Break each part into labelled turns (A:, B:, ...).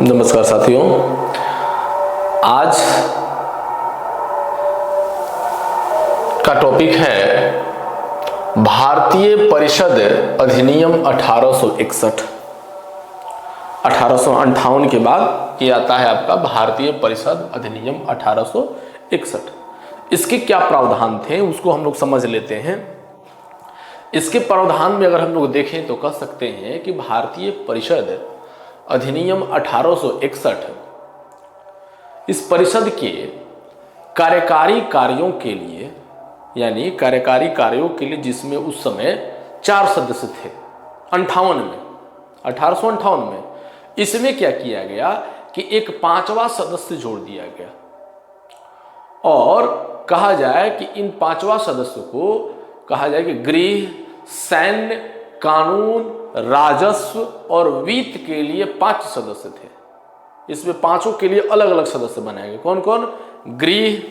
A: नमस्कार साथियों, आज का टॉपिक है भारतीय परिषद अधिनियम 1861। 1858 के बाद ये आता है आपका भारतीय परिषद अधिनियम 1861। इसके क्या प्रावधान थे उसको हम लोग समझ लेते हैं। इसके प्रावधान में अगर हम लोग देखें तो कह सकते हैं कि भारतीय परिषद अधिनियम 1861 इस परिषद के कार्यकारी कार्यों के लिए, यानी कार्यकारी कार्यों के लिए जिसमें उस समय 4 सदस्य थे 1858 में, इसमें क्या किया गया कि एक 5वां सदस्य जोड़ दिया गया और कहा जाए कि इन 5वां सदस्य को कहा जाए कि गृह, सैन्य, कानून, राजस्व और वित्त के लिए 5 सदस्य थे। इसमें 5 के लिए अलग अलग सदस्य बनाए गए। कौन कौन? गृह,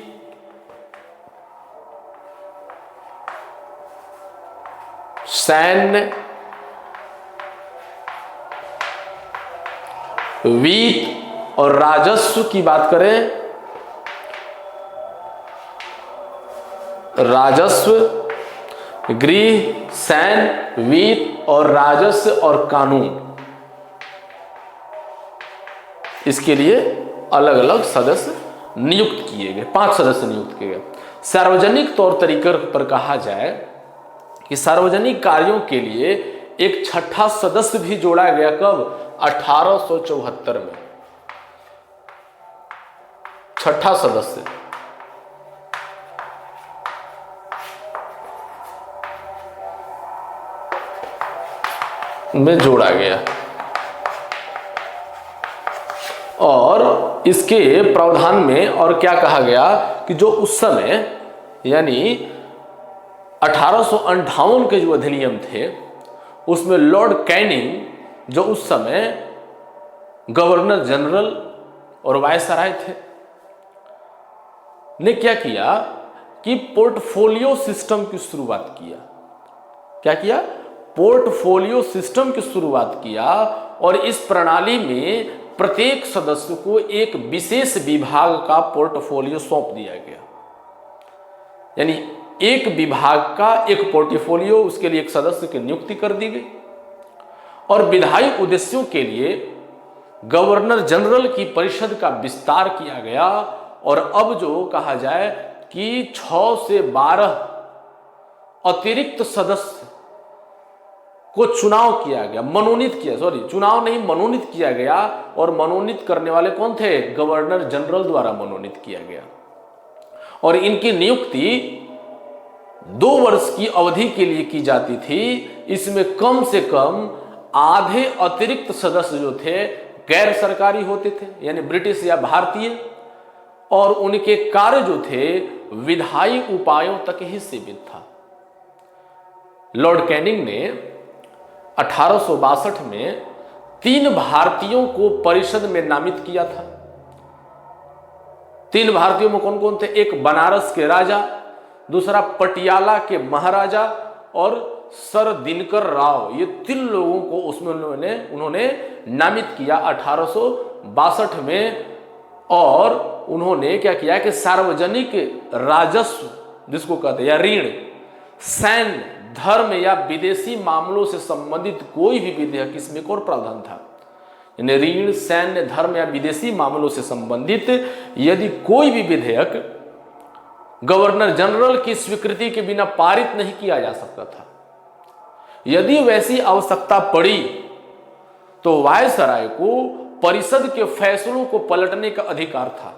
A: सैन्य, वित्त और राजस्व की बात करें, राजस्व, गृह, सैन्य, वित्त और राजस्व और कानून, इसके लिए अलग अलग सदस्य नियुक्त किए गए। 5 सदस्य नियुक्त किए गए। सार्वजनिक तौर तरीके पर कहा जाए कि सार्वजनिक कार्यों के लिए एक 6ठा सदस्य भी जोड़ा गया। कब? 1874 में 6ठा सदस्य में जोड़ा गया। और इसके प्रावधान में और क्या कहा गया कि जो उस समय यानी 1858 के जो अधिनियम थे उसमें लॉर्ड कैनिंग जो उस समय गवर्नर जनरल और वायसराय थे ने क्या किया कि पोर्टफोलियो सिस्टम की शुरुआत किया। क्या किया? पोर्टफोलियो सिस्टम की शुरुआत किया और इस प्रणाली में प्रत्येक सदस्य को एक विशेष विभाग का पोर्टफोलियो सौंप दिया गया। यानी एक विभाग का एक पोर्टफोलियो, उसके लिए एक सदस्य की नियुक्ति कर दी गई और विधायी उद्देश्यों के लिए गवर्नर जनरल की परिषद का विस्तार किया गया। और अब जो कहा जाए कि 6 से 12 अतिरिक्त सदस्य को चुनाव किया गया, मनोनीत किया, चुनाव नहीं, मनोनीत किया गया। और मनोनीत करने वाले कौन थे? गवर्नर जनरल द्वारा मनोनीत किया गया। और इनकी नियुक्ति 2 वर्ष की अवधि के लिए की जाती थी। इसमें कम से कम आधे अतिरिक्त सदस्य जो थे गैर सरकारी होते थे, यानी ब्रिटिश या भारतीय, और उनके कार्य जो थे विधायी उपायों तक ही सीमित था। लॉर्ड कैनिंग ने 1862 में 3 भारतीयों को परिषद में नामित किया था। 3 भारतीयों में कौन कौन थे? एक बनारस के राजा, दूसरा पटियाला के महाराजा और सर दिनकर राव। ये 3 लोगों को उसमें उन्होंने नामित किया 1862 में। और उन्होंने क्या किया कि सार्वजनिक राजस्व जिसको कहते हैं या ऋण, सैन्य, धर्म या विदेशी मामलों से संबंधित कोई भी विधेयक, इसमें एक और प्रावधान था, यानी ऋण, सैन्य, धर्म या विदेशी मामलों से संबंधित यदि कोई भी विधेयक गवर्नर जनरल की स्वीकृति के बिना पारित नहीं किया जा सकता था। यदि वैसी आवश्यकता पड़ी तो वायसराय को परिषद के फैसलों को पलटने का अधिकार था।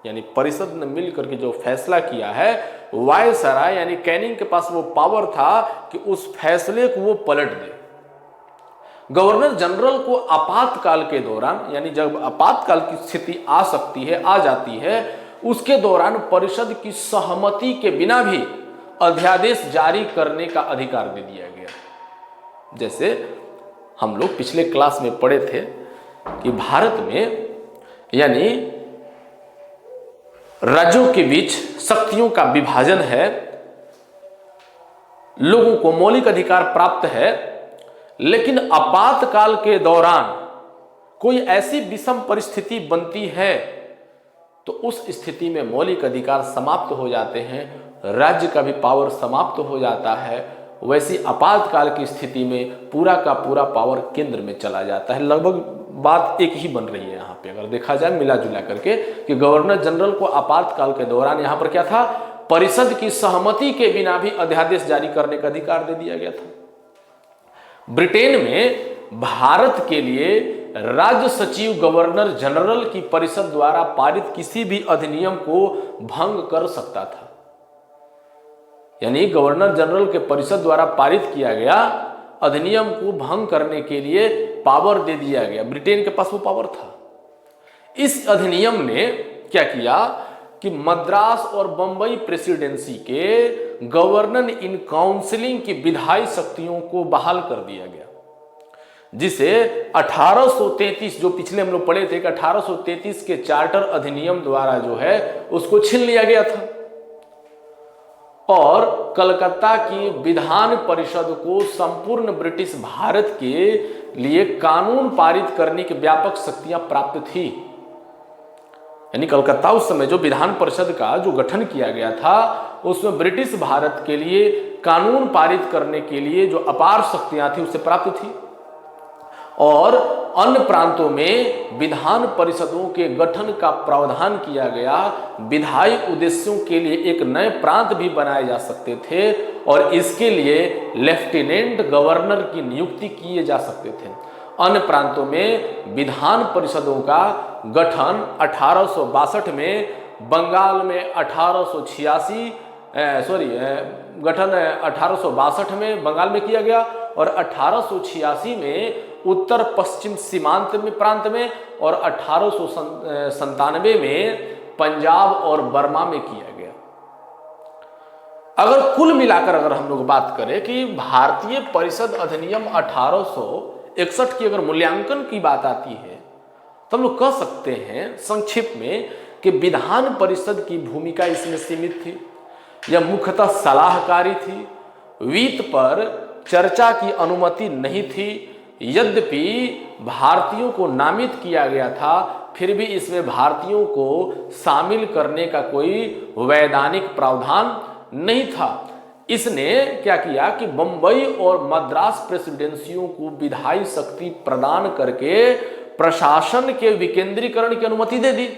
A: यानी परिषद ने मिलकर के जो फैसला किया है, वायसराय यानी कैनिंग के पास वो पावर था कि उस फैसले को वो पलट दे। गवर्नर जनरल को आपातकाल के दौरान, यानी जब आपातकाल की स्थिति आ सकती है, आ जाती है, उसके दौरान परिषद की सहमति के बिना भी अध्यादेश जारी करने का अधिकार दे दिया गया। जैसे हम लोग पिछले क्लास में पढ़े थे कि भारत में यानी राज्यों के बीच शक्तियों का विभाजन है, लोगों को मौलिक अधिकार प्राप्त है, लेकिन आपातकाल के दौरान कोई ऐसी विषम परिस्थिति बनती है तो उस स्थिति में मौलिक अधिकार समाप्त हो जाते हैं, राज्य का भी पावर समाप्त हो जाता है। वैसी आपातकाल की स्थिति में पूरा का पूरा पावर केंद्र में चला जाता है। लगभग बात एक ही बन रही है यहाँ पे, अगर देखा जाए मिला जुला करके, कि गवर्नर जनरल को आपातकाल के दौरान यहाँ पर क्या था, परिषद की सहमति के बिना भी अध्यादेश जारी करने का अधिकार दे दिया गया था। ब्रिटेन में भारत के लिए राज्य सचिव गवर्नर जनरल की परिषद द्वारा पारित किसी भी अधिनियम को भंग कर सकता था। यानी गवर्नर जनरल के परिषद द्वारा पारित किया गया अधिनियम को भंग करने के लिए पावर दे दिया गया। ब्रिटेन के पास वो पावर था। इस अधिनियम ने क्या किया कि मद्रास और बंबई प्रेसिडेंसी के गवर्नर इन काउंसिलिंग की विधायी शक्तियों को बहाल कर दिया गया, जिसे 1833, जो पिछले हम लोग पढ़े थे कि 1833 के चार्टर अधिनियम द्वारा जो है उसको छीन लिया गया था, और कलकत्ता की विधान परिषद को संपूर्ण ब्रिटिश भारत के लिए कानून पारित करने की व्यापक शक्तियां प्राप्त थी। यानी कलकत्ता उस समय जो विधान परिषद का जो गठन किया गया था, उसमें ब्रिटिश भारत के लिए कानून पारित करने के लिए जो अपार शक्तियां थी उससे प्राप्त थी। और अन्य प्रांतों में विधान परिषदों के गठन का प्रावधान किया गया। विधायी उद्देश्यों के लिए एक नए प्रांत भी बनाए जा सकते थे, और इसके लिए लेफ्टिनेंट गवर्नर की नियुक्ति किए जा सकते थे। अन्य प्रांतों में विधान परिषदों का गठन 1862 में, बंगाल में 1862 में बंगाल में किया गया, और 1886 में उत्तर पश्चिम सीमांत में प्रांत में, और 1897 में पंजाब और बर्मा में किया गया। अगर कुल मिलाकर अगर हम लोग बात करें कि भारतीय परिषद अधिनियम 1861 की अगर मूल्यांकन की बात आती है तो हम लोग कह सकते हैं संक्षिप्त में कि विधान परिषद की भूमिका इसमें सीमित थी। यह मुख्यतः सलाहकारी थी, वित्त पर चर्चा की अनुमति नहीं थी। यद्यपि भारतीयों को नामित किया गया था, फिर भी इसमें भारतीयों को शामिल करने का कोई वैधानिक प्रावधान नहीं था। इसने क्या किया कि बंबई और मद्रास प्रेसिडेंसियों को विधायी शक्ति प्रदान करके प्रशासन के विकेंद्रीकरण की अनुमति दे दी।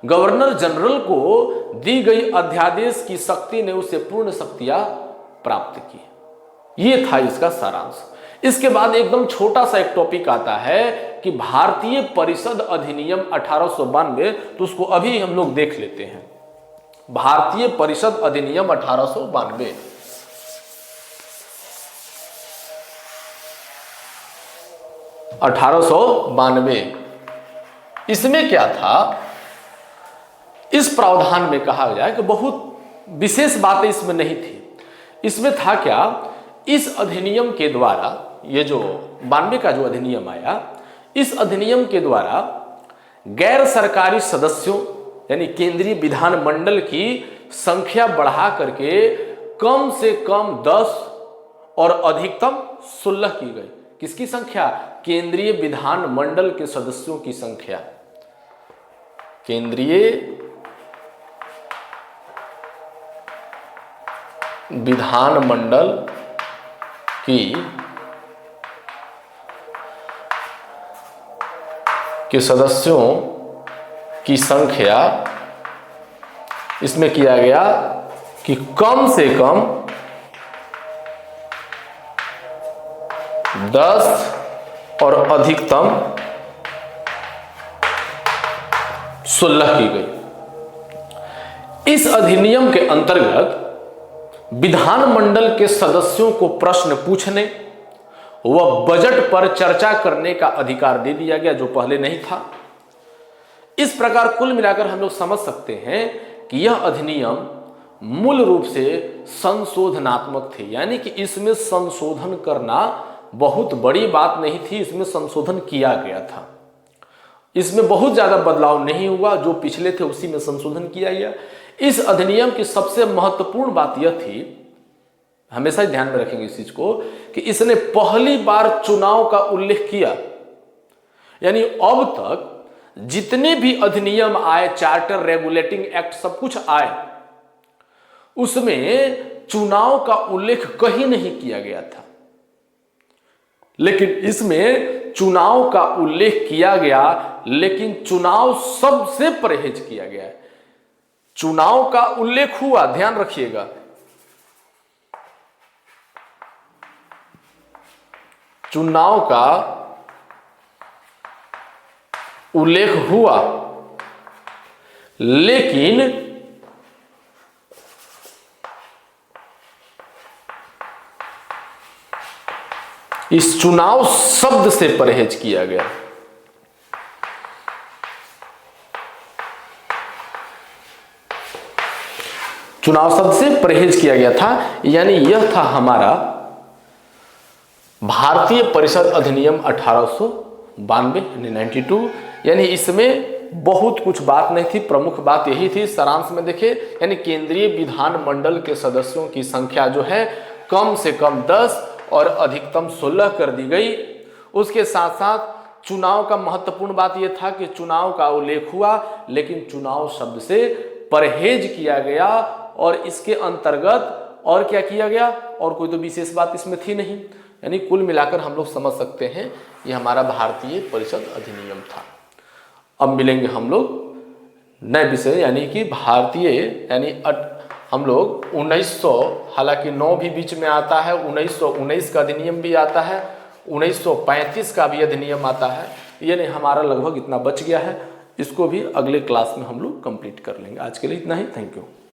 A: गवर्नर जनरल को दी गई अध्यादेश की शक्ति ने उसे पूर्ण शक्तियां प्राप्त की। यह था इसका सारांश। इसके बाद एकदम छोटा सा एक टॉपिक आता है कि भारतीय परिषद अधिनियम 1892, तो उसको अभी हम लोग देख लेते हैं। भारतीय परिषद अधिनियम 1892 इसमें क्या था, इस प्रावधान में कहा गया कि बहुत विशेष बातें इसमें नहीं थी। इसमें था क्या, इस अधिनियम के द्वारा, ये जो 92 का जो अधिनियम आया, इस अधिनियम के द्वारा गैर सरकारी सदस्यों यानी केंद्रीय विधानमंडल की संख्या बढ़ा करके कम से कम 10 और अधिकतम 16 की गई। किसकी संख्या? केंद्रीय विधानमंडल के सदस्यों की संख्या। केंद्रीय विधानमंडल के सदस्यों की संख्या इसमें किया गया कि कम से कम 10 और अधिकतम 16 की गई। इस अधिनियम के अंतर्गत विधानमंडल के सदस्यों को प्रश्न पूछने व बजट पर चर्चा करने का अधिकार दे दिया गया, जो पहले नहीं था। इस प्रकार कुल मिलाकर हम लोग समझ सकते हैं कि यह अधिनियम मूल रूप से संशोधनात्मक थे, यानी कि इसमें संशोधन करना बहुत बड़ी बात नहीं थी। इसमें संशोधन किया गया था, इसमें बहुत ज्यादा बदलाव नहीं हुआ, जो पिछले थे उसी में संशोधन किया गया। इस अधिनियम की सबसे महत्वपूर्ण बात यह थी, हमेशा ध्यान में रखेंगे इस चीज को, कि इसने पहली बार चुनाव का उल्लेख किया। यानी अब तक जितने भी अधिनियम आए, चार्टर, रेगुलेटिंग एक्ट, सब कुछ आए, उसमें चुनाव का उल्लेख कहीं नहीं किया गया था। लेकिन इसमें चुनाव का उल्लेख किया गया, लेकिन चुनाव शब्द से परहेज किया गया है। चुनाव का उल्लेख हुआ, ध्यान रखिएगा, चुनाव का उल्लेख हुआ, लेकिन इस चुनाव शब्द से परहेज किया गया। चुनाव शब्द से परहेज किया गया था, यानी यह था हमारा भारतीय परिषद अधिनियम 1892 92। यानी इसमें बहुत कुछ बात नहीं थी, प्रमुख बात यही थी। सारांश में देखिए, यानी केंद्रीय विधानमंडल के सदस्यों की संख्या जो है कम से कम 10 और अधिकतम 16 कर दी गई। उसके साथ साथ चुनाव का महत्वपूर्ण बात यह था कि चुनाव का उल्लेख हुआ, लेकिन चुनाव शब्द से परहेज किया गया। और इसके अंतर्गत और क्या किया गया, और कोई तो विशेष बात इसमें थी नहीं। यानी कुल मिलाकर हम लोग समझ सकते हैं ये हमारा भारतीय परिषद अधिनियम था। अब मिलेंगे हम लोग नए विषय, यानी कि भारतीय, यानी हम लोग 1900, हालांकि 9 भी बीच में आता है, 1919 का अधिनियम भी आता है, 1935 का भी अधिनियम आता है। यानी हमारा लगभग इतना बच गया है, इसको भी अगले क्लास में हम लोग कंप्लीट कर लेंगे। आज के लिए इतना ही, थैंक यू।